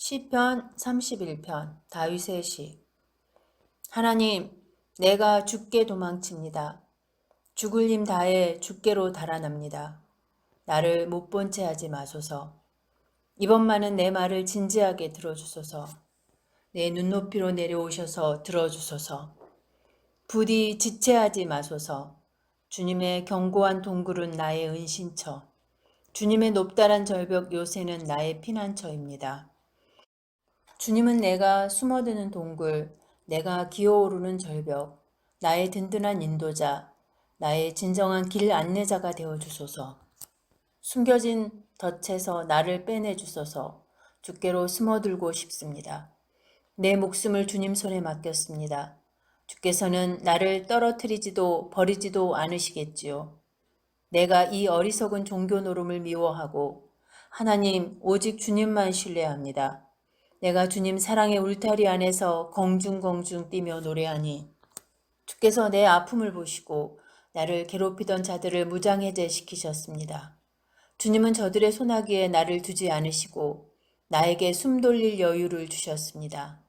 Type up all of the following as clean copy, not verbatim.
시편 31편 다윗의 시. 하나님, 내가 주께 도망칩니다. 죽을 힘 다해 주께로 달아납니다. 나를 못 본 채 하지 마소서. 이번만은 내 말을 진지하게 들어주소서. 내 눈높이로 내려오셔서 들어주소서. 부디 지체하지 마소서. 주님의 견고한 동굴은 나의 은신처. 주님의 높다란 절벽 요새는 나의 피난처입니다. 주님은 내가 숨어드는 동굴, 내가 기어오르는 절벽, 나의 든든한 인도자, 나의 진정한 길 안내자가 되어 주소서. 숨겨진 덫에서 나를 빼내 주소서. 주께로 숨어들고 싶습니다. 내 목숨을 주님 손에 맡겼습니다. 주께서는 나를 떨어뜨리지도 버리지도 않으시겠지요. 내가 이 어리석은 종교 노름을 미워하고 하나님 오직 주님만 신뢰합니다. 내가 주님 사랑의 울타리 안에서 공중공중 뛰며 노래하니 주께서 내 아픔을 보시고 나를 괴롭히던 자들을 무장해제시키셨습니다. 주님은 저들의 소나기에 나를 두지 않으시고 나에게 숨 돌릴 여유를 주셨습니다.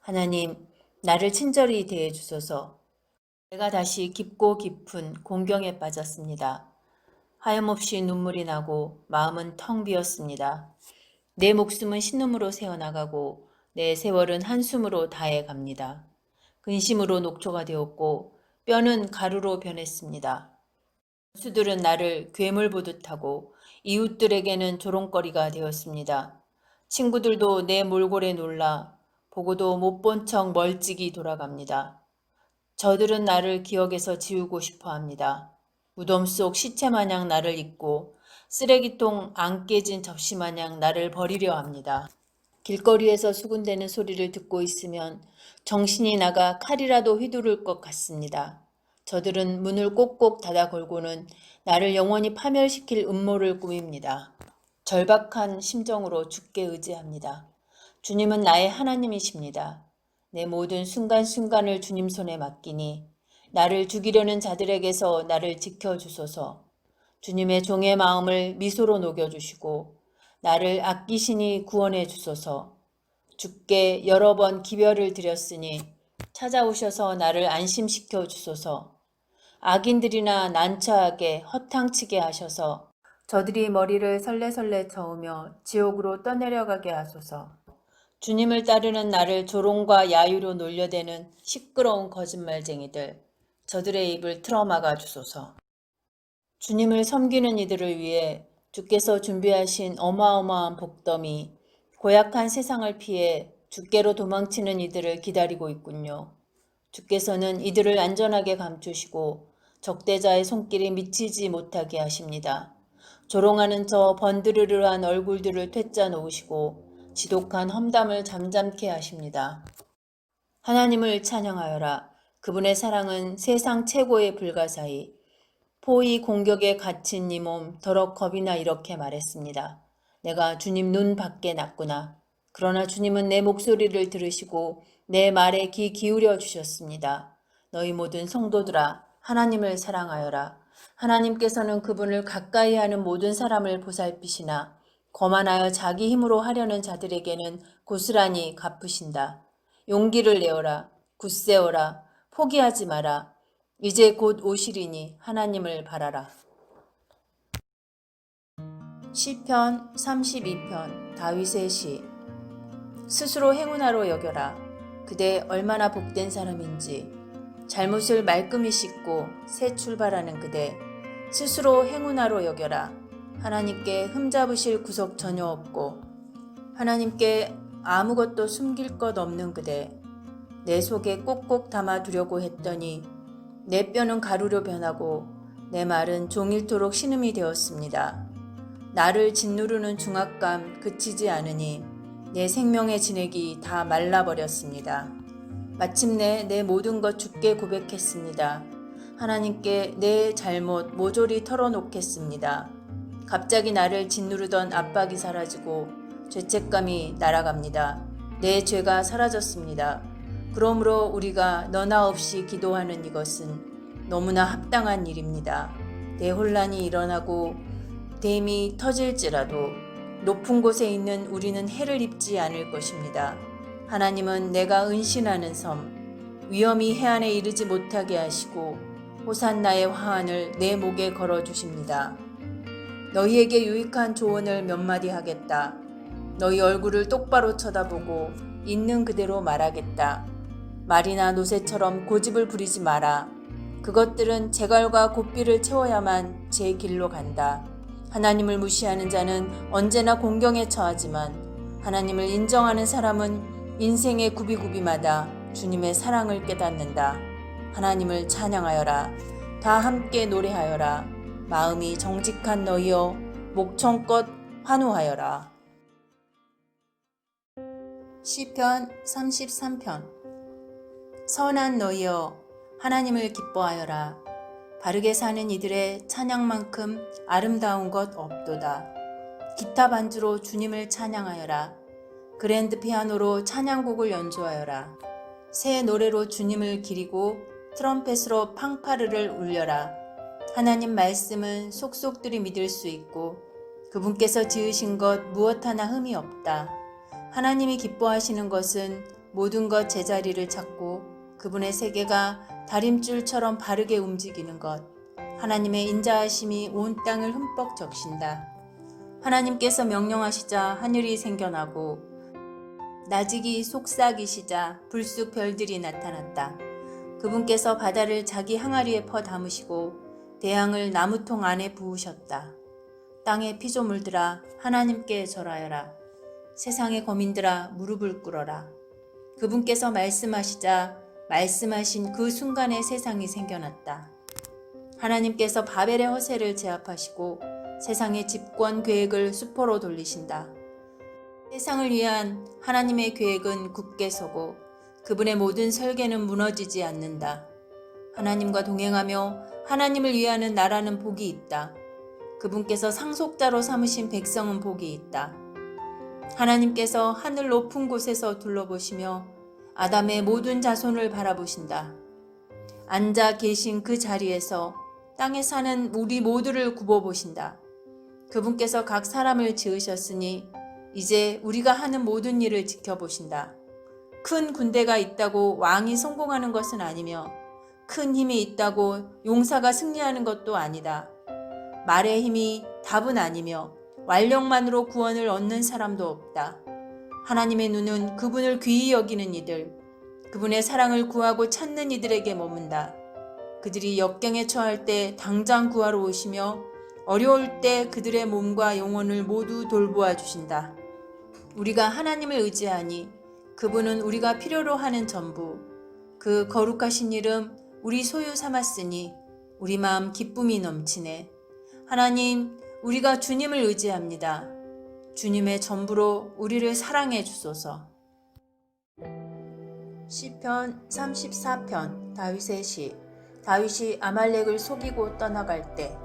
하나님, 나를 친절히 대해 주소서. 내가 다시 깊고 깊은 공경에 빠졌습니다. 하염없이 눈물이 나고 마음은 텅 비었습니다. 내 목숨은 신음으로 새어나가고 내 세월은 한숨으로 다해 갑니다. 근심으로 녹초가 되었고 뼈는 가루로 변했습니다. 수들은 나를 괴물 보듯 하고 이웃들에게는 조롱거리가 되었습니다. 친구들도 내 몰골에 놀라 보고도 못 본 척 멀찍이 돌아갑니다. 저들은 나를 기억에서 지우고 싶어 합니다. 무덤 속 시체 마냥 나를 잊고 쓰레기통 안 깨진 접시 마냥 나를 버리려 합니다. 길거리에서 수군대는 소리를 듣고 있으면 정신이 나가 칼이라도 휘두를 것 같습니다. 저들은 문을 꼭꼭 닫아 걸고는 나를 영원히 파멸시킬 음모를 꾸밉니다. 절박한 심정으로 주께 의지합니다. 주님은 나의 하나님이십니다. 내 모든 순간순간을 주님 손에 맡기니 나를 죽이려는 자들에게서 나를 지켜주소서. 주님의 종의 마음을 미소로 녹여주시고 나를 아끼시니 구원해 주소서. 주께 여러 번 기별을 드렸으니 찾아오셔서 나를 안심시켜 주소서. 악인들이나 난처하게 허탕치게 하셔서 저들이 머리를 설레설레 저으며 지옥으로 떠내려가게 하소서. 주님을 따르는 나를 조롱과 야유로 놀려대는 시끄러운 거짓말쟁이들, 저들의 입을 틀어막아 주소서. 주님을 섬기는 이들을 위해 주께서 준비하신 어마어마한 복덤이 고약한 세상을 피해 주께로 도망치는 이들을 기다리고 있군요. 주께서는 이들을 안전하게 감추시고 적대자의 손길이 미치지 못하게 하십니다. 조롱하는 저 번드르르한 얼굴들을 퇴짜 놓으시고 지독한 험담을 잠잠케 하십니다. 하나님을 찬양하여라. 그분의 사랑은 세상 최고의 불가사의. 포위 공격에 갇힌 이 몸 더러 겁이나 이렇게 말했습니다. 내가 주님 눈 밖에 났구나. 그러나 주님은 내 목소리를 들으시고 내 말에 귀 기울여 주셨습니다. 너희 모든 성도들아 하나님을 사랑하여라. 하나님께서는 그분을 가까이 하는 모든 사람을 보살피시나 거만하여 자기 힘으로 하려는 자들에게는 고스란히 갚으신다. 용기를 내어라. 굳세어라. 포기하지 마라. 이제 곧 오시리니 하나님을 바라라. 시편 32편 다윗의 시. 스스로 행운아로 여겨라. 그대 얼마나 복된 사람인지. 잘못을 말끔히 씻고 새 출발하는 그대. 스스로 행운아로 여겨라. 하나님께 흠잡으실 구석 전혀 없고 하나님께 아무것도 숨길 것 없는 그대. 내 속에 꼭꼭 담아두려고 했더니 내 뼈는 가루로 변하고 내 말은 종일토록 신음이 되었습니다. 나를 짓누르는 중압감 그치지 않으니 내 생명의 진액이 다 말라버렸습니다. 마침내 내 모든 것 주께 고백했습니다. 하나님께 내 잘못 모조리 털어놓겠습니다. 갑자기 나를 짓누르던 압박이 사라지고 죄책감이 날아갑니다. 내 죄가 사라졌습니다. 그러므로 우리가 너나 없이 기도하는 이것은 너무나 합당한 일입니다. 대혼란이 일어나고 댐이 터질지라도 높은 곳에 있는 우리는 해를 입지 않을 것입니다. 하나님은 내가 은신하는 섬, 위험이 해안에 이르지 못하게 하시고 호산나의 화환을 내 목에 걸어주십니다. 너희에게 유익한 조언을 몇 마디 하겠다. 너희 얼굴을 똑바로 쳐다보고 있는 그대로 말하겠다. 말이나 노새처럼 고집을 부리지 마라. 그것들은 재갈과 고삐를 채워야만 제 길로 간다. 하나님을 무시하는 자는 언제나 공경에 처하지만 하나님을 인정하는 사람은 인생의 구비구비마다 주님의 사랑을 깨닫는다. 하나님을 찬양하여라. 다 함께 노래하여라. 마음이 정직한 너희여 목청껏 환호하여라. 시편 33편. 선한 너희여 하나님을 기뻐하여라. 바르게 사는 이들의 찬양만큼 아름다운 것 없도다. 기타 반주로 주님을 찬양하여라. 그랜드 피아노로 찬양곡을 연주하여라. 새 노래로 주님을 기리고 트럼펫으로 팡파르를 울려라. 하나님 말씀은 속속들이 믿을 수 있고 그분께서 지으신 것 무엇 하나 흠이 없다. 하나님이 기뻐하시는 것은 모든 것 제자리를 찾고 그분의 세계가 다림줄처럼 바르게 움직이는 것. 하나님의 인자하심이 온 땅을 흠뻑 적신다. 하나님께서 명령하시자 하늘이 생겨나고 나직이 속삭이시자 불쑥 별들이 나타났다. 그분께서 바다를 자기 항아리에 퍼 담으시고 대양을 나무통 안에 부으셨다. 땅의 피조물들아 하나님께 절하여라. 세상의 거민들아 무릎을 꿇어라. 그분께서 말씀하시자 말씀하신 그 순간에 세상이 생겨났다. 하나님께서 바벨의 허세를 제압하시고 세상의 집권 계획을 수포로 돌리신다. 세상을 위한 하나님의 계획은 굳게 서고 그분의 모든 설계는 무너지지 않는다. 하나님과 동행하며 하나님을 위하는 나라는 복이 있다. 그분께서 상속자로 삼으신 백성은 복이 있다. 하나님께서 하늘 높은 곳에서 둘러보시며 아담의 모든 자손을 바라보신다. 앉아 계신 그 자리에서 땅에 사는 우리 모두를 굽어보신다. 그분께서 각 사람을 지으셨으니 이제 우리가 하는 모든 일을 지켜보신다. 큰 군대가 있다고 왕이 성공하는 것은 아니며 큰 힘이 있다고 용사가 승리하는 것도 아니다. 말의 힘이 답은 아니며 완력만으로 구원을 얻는 사람도 없다. 하나님의 눈은 그분을 귀히 여기는 이들, 그분의 사랑을 구하고 찾는 이들에게 머문다. 그들이 역경에 처할 때 당장 구하러 오시며 어려울 때 그들의 몸과 영혼을 모두 돌보아 주신다. 우리가 하나님을 의지하니 그분은 우리가 필요로 하는 전부, 그 거룩하신 이름 우리 소유 삼았으니 우리 마음 기쁨이 넘치네. 하나님, 우리가 주님을 의지합니다. 주님의 전부로 우리를 사랑해 주소서. 시편 34편. 다윗의 시. 다윗이 아말렉을 속이고 떠나갈 때,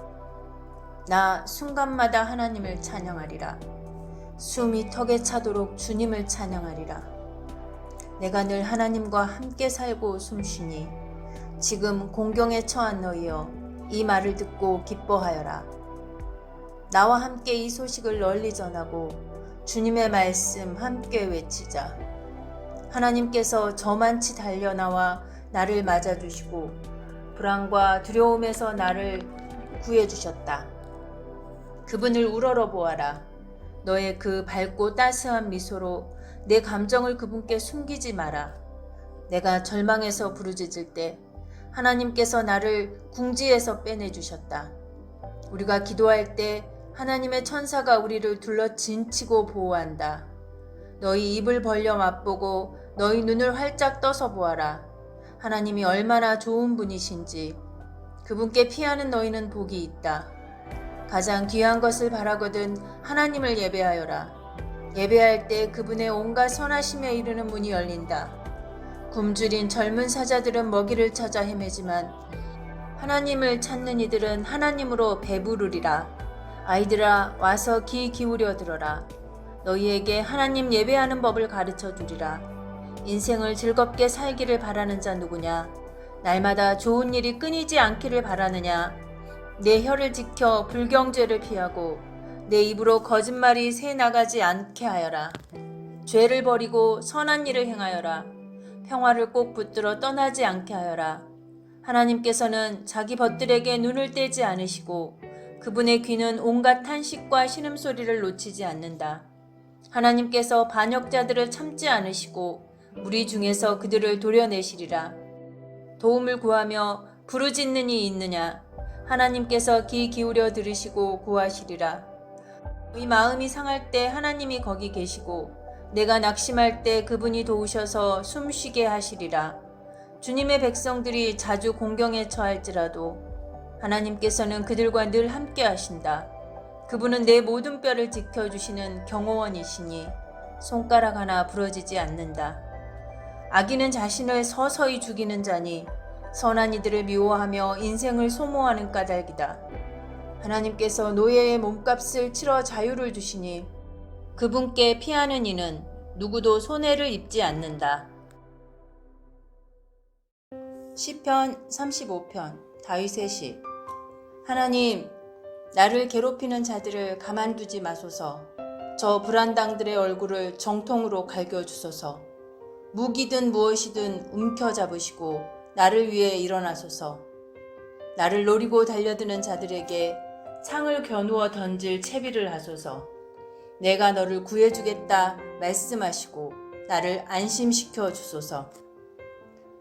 나 순간마다 하나님을 찬양하리라. 숨이 턱에 차도록 주님을 찬양하리라. 내가 늘 하나님과 함께 살고 숨쉬니 지금 공경에 처한 너희여 이 말을 듣고 기뻐하여라. 나와 함께 이 소식을 널리 전하고 주님의 말씀 함께 외치자. 하나님께서 저만치 달려나와 나를 맞아주시고 불안과 두려움에서 나를 구해주셨다. 그분을 우러러 보아라. 너의 그 밝고 따스한 미소로 내 감정을 그분께 숨기지 마라. 내가 절망해서 부르짖을 때 하나님께서 나를 궁지에서 빼내주셨다. 우리가 기도할 때 하나님의 천사가 우리를 둘러 진치고 보호한다. 너희 입을 벌려 맛보고 너희 눈을 활짝 떠서 보아라. 하나님이 얼마나 좋은 분이신지. 그분께 피하는 너희는 복이 있다. 가장 귀한 것을 바라거든 하나님을 예배하여라. 예배할 때 그분의 온갖 선하심에 이르는 문이 열린다. 굶주린 젊은 사자들은 먹이를 찾아 헤매지만 하나님을 찾는 이들은 하나님으로 배부르리라. 아이들아 와서 귀 기울여 들어라. 너희에게 하나님 예배하는 법을 가르쳐 주리라. 인생을 즐겁게 살기를 바라는 자 누구냐? 날마다 좋은 일이 끊이지 않기를 바라느냐? 내 혀를 지켜 불경죄를 피하고 내 입으로 거짓말이 새 나가지 않게 하여라. 죄를 버리고 선한 일을 행하여라. 평화를 꼭 붙들어 떠나지 않게 하여라. 하나님께서는 자기 벗들에게 눈을 떼지 않으시고 그분의 귀는 온갖 탄식과 신음소리를 놓치지 않는다. 하나님께서 반역자들을 참지 않으시고 무리 중에서 그들을 도려내시리라. 도움을 구하며 부르짖는 이 있느냐? 하나님께서 귀 기울여 들으시고 구하시리라. 이 마음이 상할 때 하나님이 거기 계시고 내가 낙심할 때 그분이 도우셔서 숨쉬게 하시리라. 주님의 백성들이 자주 공경에 처할지라도 하나님께서는 그들과 늘 함께 하신다. 그분은 내 모든 뼈를 지켜주시는 경호원이시니 손가락 하나 부러지지 않는다. 악인은 자신을 서서히 죽이는 자니 선한 이들을 미워하며 인생을 소모하는 까닭이다. 하나님께서 노예의 몸값을 치러 자유를 주시니 그분께 피하는 이는 누구도 손해를 입지 않는다. 시편 35편 다윗의 시. 하나님, 나를 괴롭히는 자들을 가만두지 마소서. 저 불안당들의 얼굴을 정통으로 갈겨주소서. 무기든 무엇이든 움켜잡으시고 나를 위해 일어나소서. 나를 노리고 달려드는 자들에게 창을 겨누어 던질 채비를 하소서. 내가 너를 구해주겠다 말씀하시고 나를 안심시켜 주소서.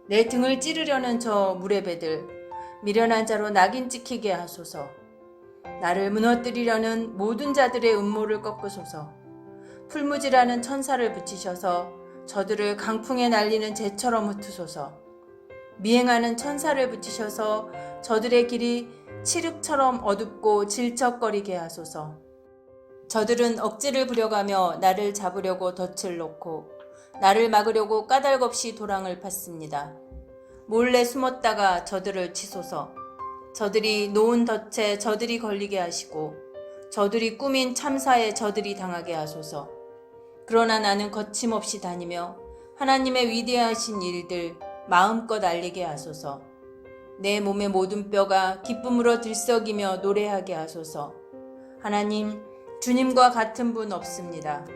내 등을 찌르려는 저 무레배들 미련한 자로 낙인 찍히게 하소서. 나를 무너뜨리려는 모든 자들의 음모를 꺾으소서. 풀무지라는 천사를 붙이셔서 저들을 강풍에 날리는 재처럼 흩으소서. 미행하는 천사를 붙이셔서 저들의 길이 칠흑처럼 어둡고 질척거리게 하소서. 저들은 억지를 부려가며 나를 잡으려고 덫을 놓고 나를 막으려고 까닭없이 도랑을 팠습니다. 몰래 숨었다가 저들을 치소서. 저들이 놓은 덫에 저들이 걸리게 하시고 저들이 꾸민 참사에 저들이 당하게 하소서. 그러나 나는 거침없이 다니며 하나님의 위대하신 일들 마음껏 알리게 하소서. 내 몸의 모든 뼈가 기쁨으로 들썩이며 노래하게 하소서. 하나님, 주님과 같은 분 없습니다.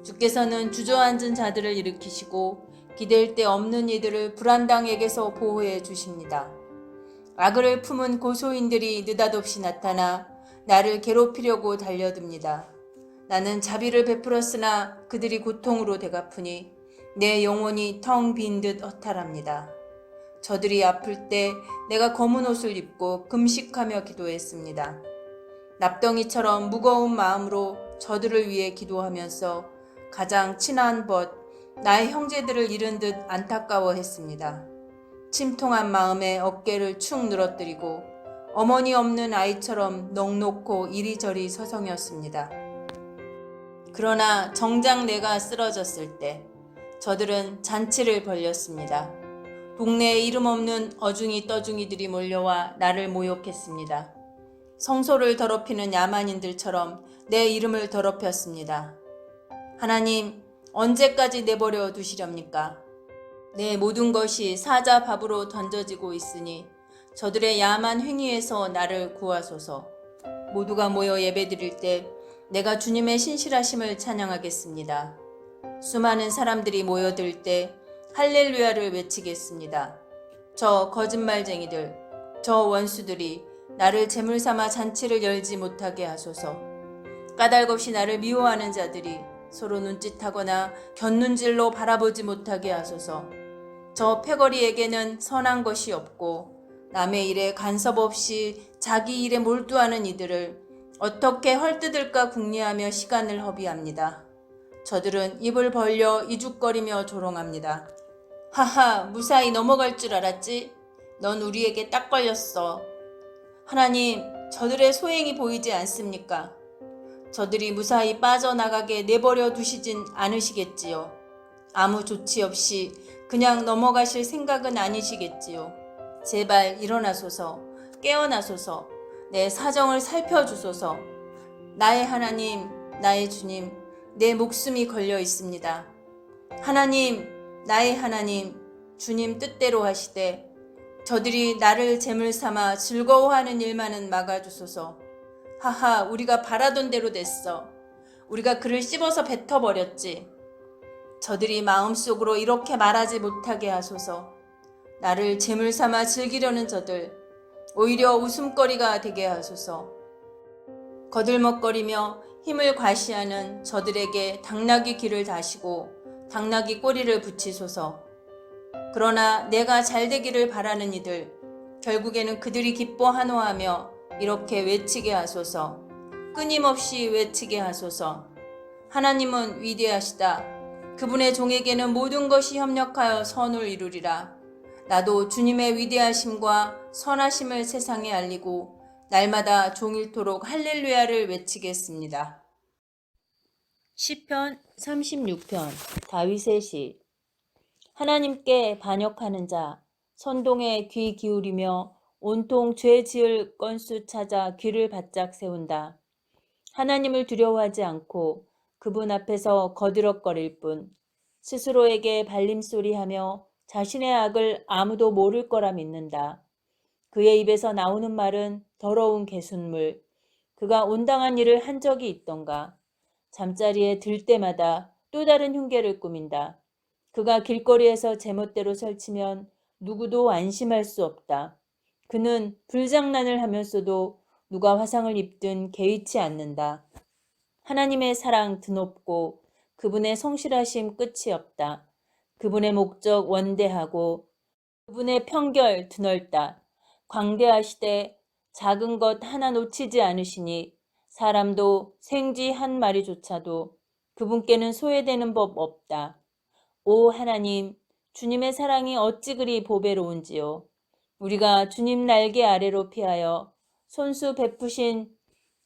주께서는 주저앉은 자들을 일으키시고 기댈 데 없는 이들을 불안당에게서 보호해 주십니다. 악을 품은 고소인들이 느닷없이 나타나 나를 괴롭히려고 달려듭니다. 나는 자비를 베풀었으나 그들이 고통으로 되갚으니 내 영혼이 텅 빈 듯 허탈합니다. 저들이 아플 때 내가 검은 옷을 입고 금식하며 기도했습니다. 납덩이처럼 무거운 마음으로 저들을 위해 기도하면서 가장 친한 벗, 나의 형제들을 잃은 듯 안타까워했습니다. 침통한 마음에 어깨를 축 늘어뜨리고 어머니 없는 아이처럼 넋놓고 이리저리 서성였습니다. 그러나 정작 내가 쓰러졌을 때 저들은 잔치를 벌였습니다. 동네에 이름 없는 어중이 떠중이들이 몰려와 나를 모욕했습니다. 성소를 더럽히는 야만인들처럼 내 이름을 더럽혔습니다. 하나님, 언제까지 내버려 두시렵니까? 내 모든 것이 사자 밥으로 던져지고 있으니 저들의 야만 행위에서 나를 구하소서. 모두가 모여 예배드릴 때 내가 주님의 신실하심을 찬양하겠습니다. 수많은 사람들이 모여들 때 할렐루야를 외치겠습니다. 저 거짓말쟁이들, 저 원수들이 나를 제물 삼아 잔치를 열지 못하게 하소서. 까닭없이 나를 미워하는 자들이 서로 눈짓하거나 곁눈질로 바라보지 못하게 하소서. 저 패거리에게는 선한 것이 없고 남의 일에 간섭 없이 자기 일에 몰두하는 이들을 어떻게 헐뜯을까 궁리하며 시간을 허비합니다. 저들은 입을 벌려 이죽거리며 조롱합니다. 하하, 무사히 넘어갈 줄 알았지? 넌 우리에게 딱 걸렸어. 하나님, 저들의 소행이 보이지 않습니까? 저들이 무사히 빠져나가게 내버려 두시진 않으시겠지요. 아무 조치 없이 그냥 넘어가실 생각은 아니시겠지요. 제발 일어나소서, 깨어나소서, 내 사정을 살펴주소서. 나의 하나님, 나의 주님, 내 목숨이 걸려 있습니다. 하나님, 나의 하나님, 주님 뜻대로 하시되 저들이 나를 제물 삼아 즐거워하는 일만은 막아주소서. 하하, 우리가 바라던 대로 됐어. 우리가 그를 씹어서 뱉어버렸지. 저들이 마음속으로 이렇게 말하지 못하게 하소서. 나를 재물 삼아 즐기려는 저들, 오히려 웃음거리가 되게 하소서. 거들먹거리며 힘을 과시하는 저들에게 당나귀 귀를 다시고 당나귀 꼬리를 붙이소서. 그러나 내가 잘되기를 바라는 이들, 결국에는 그들이 기뻐 한호하며 이렇게 외치게 하소서. 끊임없이 외치게 하소서. 하나님은 위대하시다. 그분의 종에게는 모든 것이 협력하여 선을 이루리라. 나도 주님의 위대하심과 선하심을 세상에 알리고 날마다 종일토록 할렐루야를 외치겠습니다. 시편 36편 다윗의 시. 하나님께 반역하는 자, 선동에 귀 기울이며 온통 죄 지을 건수 찾아 귀를 바짝 세운다. 하나님을 두려워하지 않고 그분 앞에서 거드럭거릴 뿐 스스로에게 발림소리하며 자신의 악을 아무도 모를 거라 믿는다. 그의 입에서 나오는 말은 더러운 개순물. 그가 온당한 일을 한 적이 있던가. 잠자리에 들 때마다 또 다른 흉계를 꾸민다. 그가 길거리에서 제멋대로 설치면 누구도 안심할 수 없다. 그는 불장난을 하면서도 누가 화상을 입든 개의치 않는다. 하나님의 사랑 드높고 그분의 성실하심 끝이 없다. 그분의 목적 원대하고 그분의 편결 드넓다. 광대하시되 작은 것 하나 놓치지 않으시니 사람도 생쥐 한 마리조차도 그분께는 소외되는 법 없다. 오 하나님, 주님의 사랑이 어찌 그리 보배로운지요. 우리가 주님 날개 아래로 피하여 손수 베푸신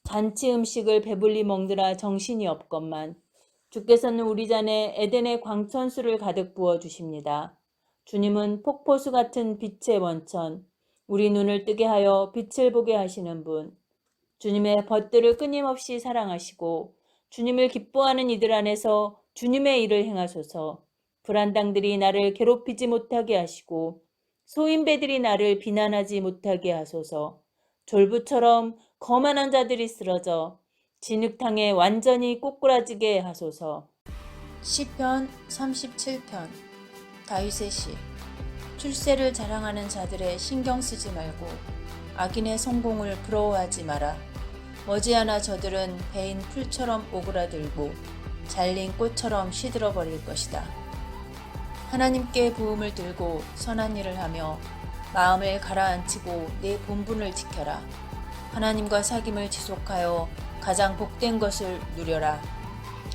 잔치 음식을 배불리 먹느라 정신이 없건만 주께서는 우리 잔에 에덴의 광천수를 가득 부어주십니다. 주님은 폭포수 같은 빛의 원천, 우리 눈을 뜨게 하여 빛을 보게 하시는 분. 주님의 벗들을 끊임없이 사랑하시고 주님을 기뻐하는 이들 안에서 주님의 일을 행하소서. 불안당들이 나를 괴롭히지 못하게 하시고 소인배들이 나를 비난하지 못하게 하소서. 졸부처럼 거만한 자들이 쓰러져 진흙탕에 완전히 꼬꾸라지게 하소서. 시편 37편 다윗의 시. 출세를 자랑하는 자들의 신경 쓰지 말고 악인의 성공을 부러워하지 마라. 머지않아 저들은 베인 풀처럼 오그라들고 잘린 꽃처럼 시들어 버릴 것이다. 하나님께 부음을 들고 선한 일을 하며 마음을 가라앉히고 내 본분을 지켜라. 하나님과 사귐을 지속하여 가장 복된 것을 누려라.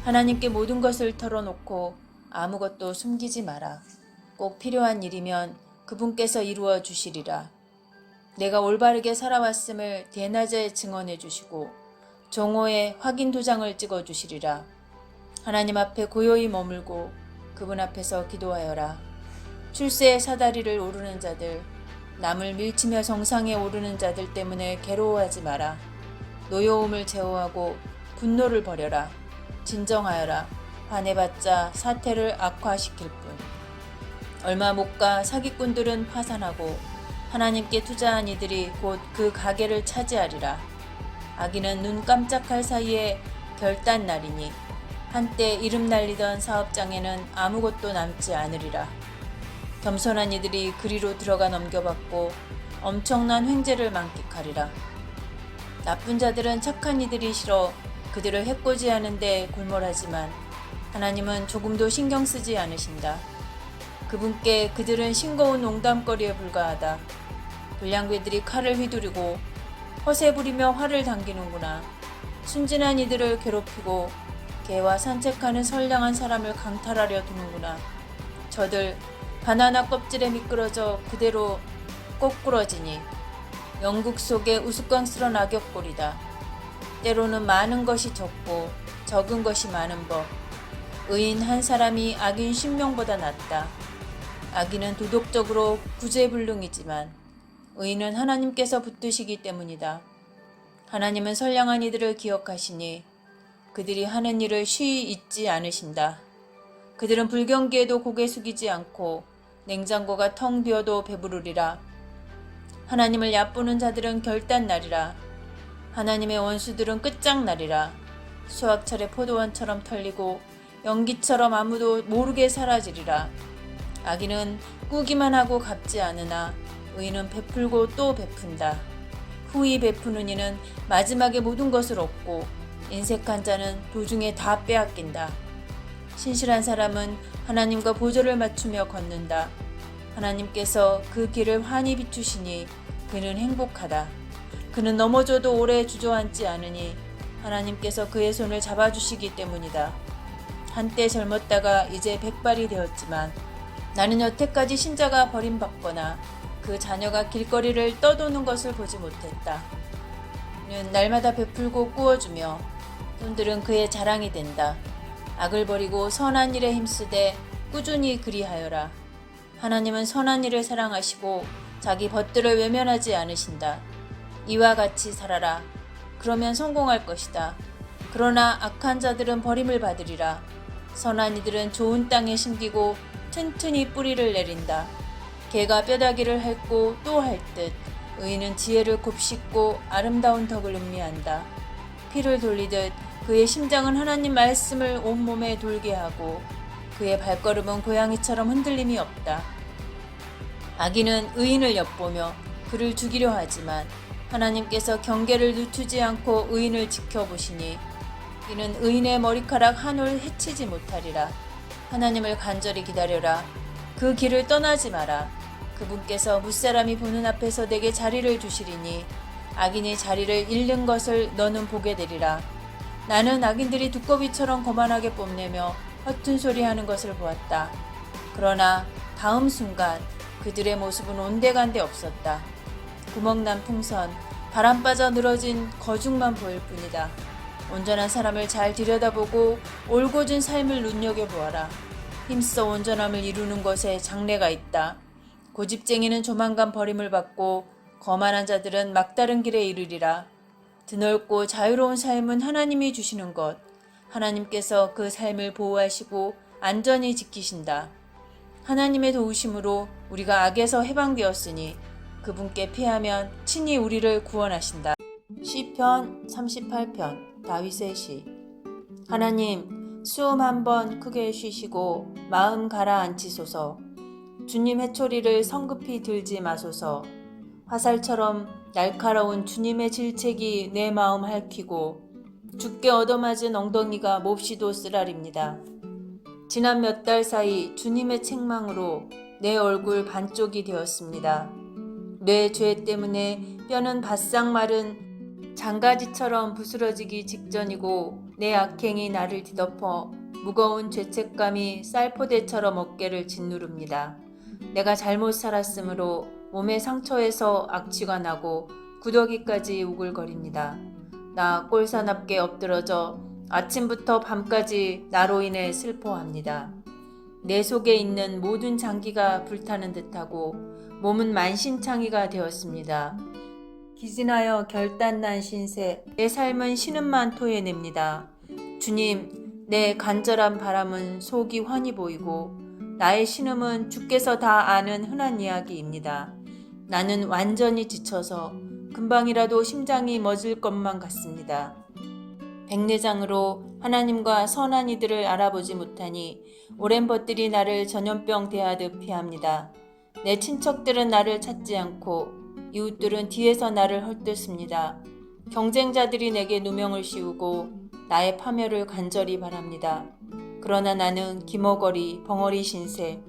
하나님께 모든 것을 털어놓고 아무것도 숨기지 마라. 꼭 필요한 일이면 그분께서 이루어 주시리라. 내가 올바르게 살아왔음을 대낮에 증언해 주시고 정오에 확인 도장을 찍어 주시리라. 하나님 앞에 고요히 머물고 그분 앞에서 기도하여라. 출세의 사다리를 오르는 자들, 남을 밀치며 정상에 오르는 자들 때문에 괴로워하지 마라. 노여움을 제어하고 분노를 버려라. 진정하여라. 반해봤자 사태를 악화시킬 뿐. 얼마 못 가 사기꾼들은 파산하고 하나님께 투자한 이들이 곧 그 가게를 차지하리라. 악인은 눈 깜짝할 사이에 결단 날이니 한때 이름 날리던 사업장에는 아무것도 남지 않으리라. 겸손한 이들이 그리로 들어가 넘겨받고 엄청난 횡재를 만끽하리라. 나쁜 자들은 착한 이들이 싫어 그들을 해코지하는데 골몰하지만 하나님은 조금도 신경 쓰지 않으신다. 그분께 그들은 싱거운 농담거리에 불과하다. 불량배들이 칼을 휘두르고 허세 부리며 화를 당기는구나. 순진한 이들을 괴롭히고 개와 산책하는 선량한 사람을 강탈하려 드는구나. 저들 바나나 껍질에 미끄러져 그대로 꼬꾸러지니 영국 속의 우스꽝스런 악역꼴이다. 때로는 많은 것이 적고 적은 것이 많은 법. 의인 한 사람이 악인 10명보다 낫다. 악인은 도덕적으로 구제불능이지만 의인은 하나님께서 붙드시기 때문이다. 하나님은 선량한 이들을 기억하시니 그들이 하는 일을 쉬이 잊지 않으신다. 그들은 불경기에도 고개 숙이지 않고 냉장고가 텅 비어도 배부르리라. 하나님을 얕보는 자들은 결단 나리라. 하나님의 원수들은 끝장나리라. 수확철의 포도원처럼 털리고 연기처럼 아무도 모르게 사라지리라. 악인은 꾸기만 하고 갚지 않으나 의인은 베풀고 또 베푼다. 후히 베푸는 이는 마지막에 모든 것을 얻고 인색한 자는 도중에 다 빼앗긴다. 신실한 사람은 하나님과 보조를 맞추며 걷는다. 하나님께서 그 길을 환히 비추시니 그는 행복하다. 그는 넘어져도 오래 주저앉지 않으니 하나님께서 그의 손을 잡아주시기 때문이다. 한때 젊었다가 이제 백발이 되었지만 나는 여태까지 신자가 버림받거나 그 자녀가 길거리를 떠도는 것을 보지 못했다. 그는 날마다 베풀고 꾸어주며 손들은 그의 자랑이 된다. 악을 버리고 선한 일에 힘쓰되 꾸준히 그리하여라. 하나님은 선한 일을 사랑하시고 자기 벗들을 외면하지 않으신다. 이와 같이 살아라. 그러면 성공할 것이다. 그러나 악한 자들은 버림을 받으리라. 선한 이들은 좋은 땅에 심기고 튼튼히 뿌리를 내린다. 개가 뼈다귀를 핥고 또 핥듯 의인은 지혜를 곱씹고 아름다운 덕을 음미한다. 피를 돌리듯 그의 심장은 하나님 말씀을 온몸에 돌게 하고 그의 발걸음은 고양이처럼 흔들림이 없다. 악인은 의인을 엿보며 그를 죽이려 하지만 하나님께서 경계를 늦추지 않고 의인을 지켜보시니 이는 의인의 머리카락 한 올 해치지 못하리라. 하나님을 간절히 기다려라. 그 길을 떠나지 마라. 그분께서 무사람이 보는 앞에서 내게 자리를 주시리니 악인이 자리를 잃는 것을 너는 보게 되리라. 나는 악인들이 두꺼비처럼 거만하게 뽐내며 허튼 소리 하는 것을 보았다. 그러나 다음 순간 그들의 모습은 온데간데 없었다. 구멍난 풍선, 바람 빠져 늘어진 거죽만 보일 뿐이다. 온전한 사람을 잘 들여다보고 올곧은 삶을 눈여겨보아라. 힘써 온전함을 이루는 것에 장래가 있다. 고집쟁이는 조만간 버림을 받고 거만한 자들은 막다른 길에 이르리라. 드넓고 자유로운 삶은 하나님이 주시는 것. 하나님께서 그 삶을 보호하시고 안전히 지키신다. 하나님의 도우심으로 우리가 악에서 해방되었으니 그분께 피하면 친히 우리를 구원하신다. 시편 38편 다윗의 시. 하나님, 숨 한번 크게 쉬시고 마음 가라앉히소서. 주님 회초리를 성급히 들지 마소서. 화살처럼 날카로운 주님의 질책이 내 마음 핥히고 주께 얻어맞은 엉덩이가 몹시도 쓰라립니다. 지난 몇 달 사이 주님의 책망으로 내 얼굴 반쪽이 되었습니다. 내 죄 때문에 뼈는 바싹 마른 장가지처럼 부스러지기 직전이고 내 악행이 나를 뒤덮어 무거운 죄책감이 쌀포대처럼 어깨를 짓누릅니다. 내가 잘못 살았으므로 몸의 상처에서 악취가 나고 구더기까지 우글거립니다. 나 꼴사납게 엎드러져 아침부터 밤까지 나로 인해 슬퍼합니다. 내 속에 있는 모든 장기가 불타는 듯하고 몸은 만신창이가 되었습니다. 기진하여 결단난 신세, 내 삶은 신음만 토해냅니다. 주님, 내 간절한 바람은 속이 환히 보이고 나의 신음은 주께서 다 아는 흔한 이야기입니다. 나는 완전히 지쳐서 금방이라도 심장이 멎을 것만 같습니다. 백내장으로 하나님과 선한 이들을 알아보지 못하니 오랜 벗들이 나를 전염병 대하듯 피합니다. 내 친척들은 나를 찾지 않고 이웃들은 뒤에서 나를 헐뜯습니다. 경쟁자들이 내게 누명을 씌우고 나의 파멸을 간절히 바랍니다. 그러나 나는 기머거리 벙어리 신세,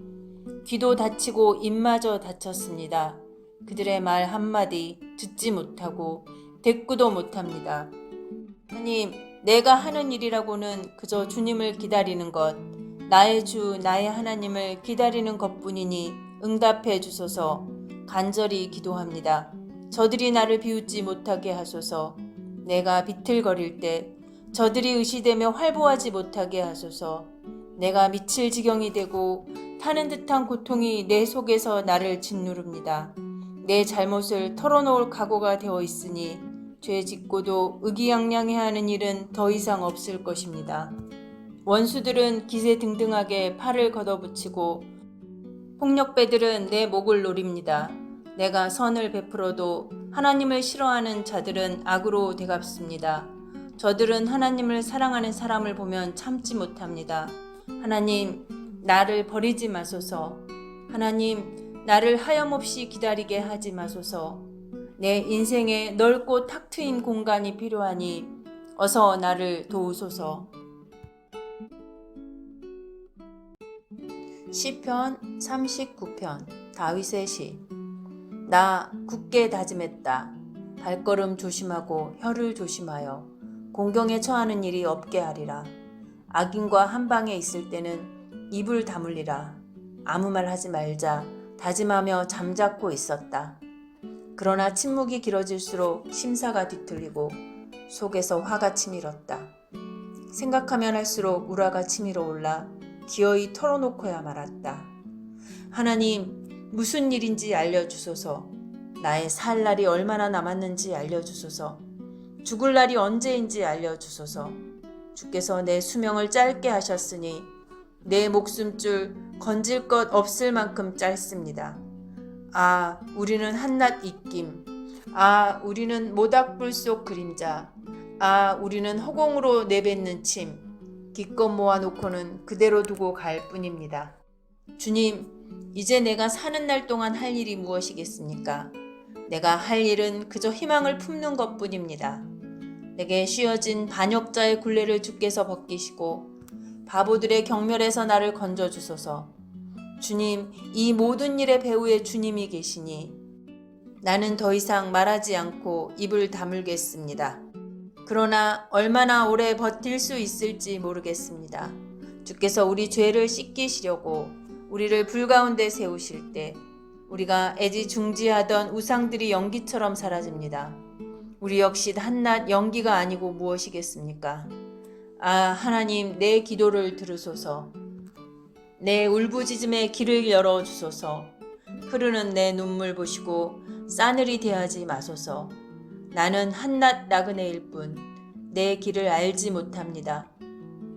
귀도 다치고 입마저 다쳤습니다. 그들의 말 한마디 듣지 못하고 대꾸도 못합니다. 하나님, 내가 하는 일이라고는 그저 주님을 기다리는 것, 나의 주 나의 하나님을 기다리는 것뿐이니 응답해 주소서. 간절히 기도합니다. 저들이 나를 비웃지 못하게 하소서. 내가 비틀거릴 때 저들이 의시되며 활보하지 못하게 하소서. 내가 미칠 지경이 되고 타는 듯한 고통이 내 속에서 나를 짓누릅니다. 내 잘못을 털어놓을 각오가 되어 있으니 죄 짓고도 의기양양해하는 일은 더 이상 없을 것입니다. 원수들은 기세등등하게 팔을 걷어붙이고 폭력배들은 내 목을 노립니다. 내가 선을 베풀어도 하나님을 싫어하는 자들은 악으로 되갚습니다. 저들은 하나님을 사랑하는 사람을 보면 참지 못합니다. 하나님, 나를 버리지 마소서. 하나님, 나를 하염없이 기다리게 하지 마소서. 내 인생에 넓고 탁 트인 공간이 필요하니 어서 나를 도우소서. 시편 39편 다윗의 시. 나 굳게 다짐했다. 발걸음 조심하고 혀를 조심하여 공경에 처하는 일이 없게 하리라. 악인과 한방에 있을 때는 입을 다물리라. 아무 말 하지 말자 다짐하며 잠자코 있었다. 그러나 침묵이 길어질수록 심사가 뒤틀리고 속에서 화가 치밀었다. 생각하면 할수록 우라가 치밀어 올라 기어이 털어놓고야 말았다. 하나님, 무슨 일인지 알려주소서. 나의 살 날이 얼마나 남았는지 알려주소서. 죽을 날이 언제인지 알려주소서. 주께서 내 수명을 짧게 하셨으니 내 목숨줄 건질 것 없을 만큼 짧습니다. 아, 우리는 한낱 입김. 아, 우리는 모닥불 속 그림자. 아, 우리는 허공으로 내뱉는 침. 기껏 모아놓고는 그대로 두고 갈 뿐입니다. 주님, 이제 내가 사는 날 동안 할 일이 무엇이겠습니까? 내가 할 일은 그저 희망을 품는 것뿐입니다. 내게 씌어진 반역자의 굴레를 주께서 벗기시고 바보들의 경멸에서 나를 건져주소서. 주님, 이 모든 일의 배후에 주님이 계시니 나는 더 이상 말하지 않고 입을 다물겠습니다. 그러나 얼마나 오래 버틸 수 있을지 모르겠습니다. 주께서 우리 죄를 씻기시려고 우리를 불 가운데 세우실 때 우리가 애지중지하던 우상들이 연기처럼 사라집니다. 우리 역시 한낱 연기가 아니고 무엇이겠습니까? 아, 하나님, 내 기도를 들으소서. 내 울부짖음의 길을 열어주소서. 흐르는 내 눈물 보시고 싸늘히 대하지 마소서. 나는 한낱 나그네일 뿐 내 길을 알지 못합니다.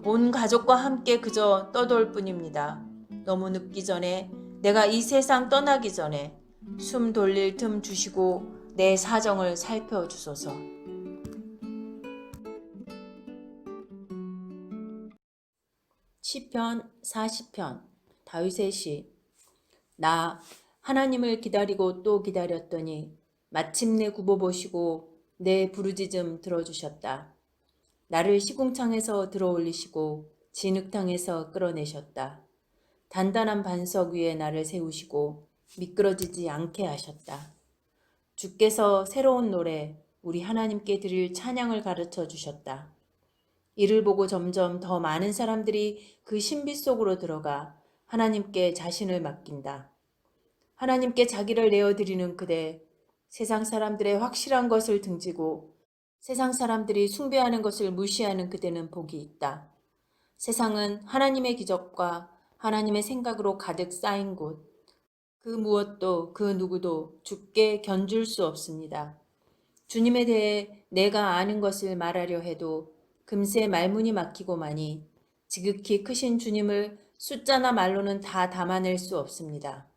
온 가족과 함께 그저 떠돌 뿐입니다. 너무 늦기 전에, 내가 이 세상 떠나기 전에 숨 돌릴 틈 주시고 내 사정을 살펴주소서. 시편 40편 다윗의 시. 나 하나님을 기다리고 또 기다렸더니 마침내 굽어보시고 내 부르짖음 들어주셨다. 나를 시궁창에서 들어올리시고 진흙탕에서 끌어내셨다. 단단한 반석 위에 나를 세우시고 미끄러지지 않게 하셨다. 주께서 새로운 노래, 우리 하나님께 드릴 찬양을 가르쳐 주셨다. 이를 보고 점점 더 많은 사람들이 그 신비 속으로 들어가 하나님께 자신을 맡긴다. 하나님께 자기를 내어드리는 그대, 세상 사람들의 확실한 것을 등지고 세상 사람들이 숭배하는 것을 무시하는 그대는 복이 있다. 세상은 하나님의 기적과 하나님의 생각으로 가득 쌓인 곳. 그 무엇도 그 누구도 주께 견줄 수 없습니다. 주님에 대해 내가 아는 것을 말하려 해도 금세 말문이 막히고마니 지극히 크신 주님을 숫자나 말로는 다 담아낼 수 없습니다.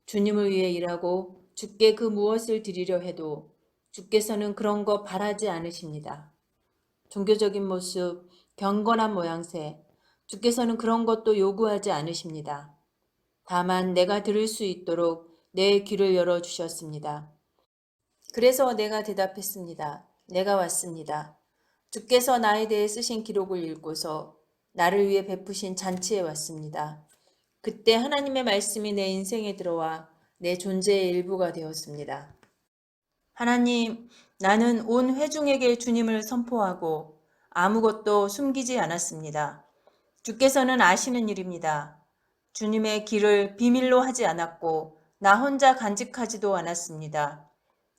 주님을 위해 일하고 주께 그 무엇을 드리려 해도 주께서는 그런 거 바라지 않으십니다. 종교적인 모습, 경건한 모양새, 주께서는 그런 것도 요구하지 않으십니다. 다만 내가 들을 수 있도록 내 귀를 열어주셨습니다. 그래서 내가 대답했습니다. 내가 왔습니다. 주께서 나에 대해 쓰신 기록을 읽고서 나를 위해 베푸신 잔치에 왔습니다. 그때 하나님의 말씀이 내 인생에 들어와 내 존재의 일부가 되었습니다. 하나님, 나는 온 회중에게 주님을 선포하고 아무것도 숨기지 않았습니다. 주께서는 아시는 일입니다. 주님의 길을 비밀로 하지 않았고 나 혼자 간직하지도 않았습니다.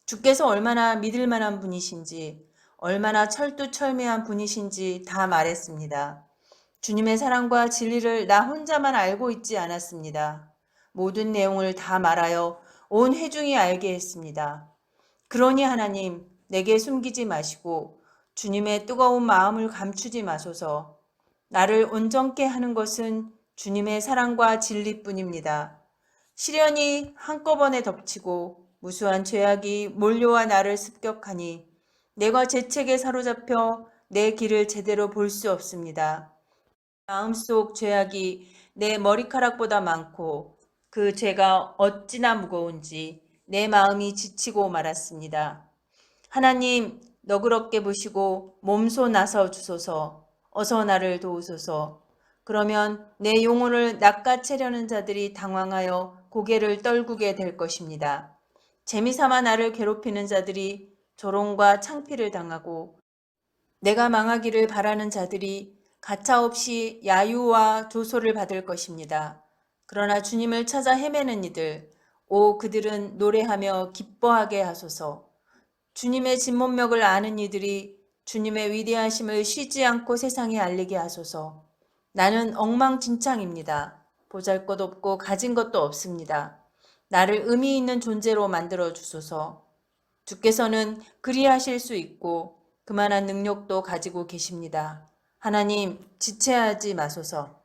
주께서 얼마나 믿을 만한 분이신지, 얼마나 철두철미한 분이신지 다 말했습니다. 주님의 사랑과 진리를 나 혼자만 알고 있지 않았습니다. 모든 내용을 다 말하여 온 회중이 알게 했습니다. 그러니 하나님, 내게 숨기지 마시고 주님의 뜨거운 마음을 감추지 마소서. 나를 온전케 하는 것은 주님의 사랑과 진리뿐입니다. 시련이 한꺼번에 덮치고 무수한 죄악이 몰려와 나를 습격하니 내가 죄책에 사로잡혀 내 길을 제대로 볼 수 없습니다. 마음속 죄악이 내 머리카락보다 많고 그 죄가 어찌나 무거운지 내 마음이 지치고 말았습니다. 하나님, 너그럽게 보시고 몸소 나서 주소서. 어서 나를 도우소서. 그러면 내 영혼을 낚아채려는 자들이 당황하여 고개를 떨구게 될 것입니다. 재미삼아 나를 괴롭히는 자들이 조롱과 창피를 당하고 내가 망하기를 바라는 자들이 가차없이 야유와 조소를 받을 것입니다. 그러나 주님을 찾아 헤매는 이들, 오 그들은 노래하며 기뻐하게 하소서. 주님의 진문맥을 아는 이들이 주님의 위대하심을 쉬지 않고 세상에 알리게 하소서. 나는 엉망진창입니다. 보잘것없고 가진 것도 없습니다. 나를 의미 있는 존재로 만들어 주소서. 주께서는 그리하실 수 있고 그만한 능력도 가지고 계십니다. 하나님, 지체하지 마소서.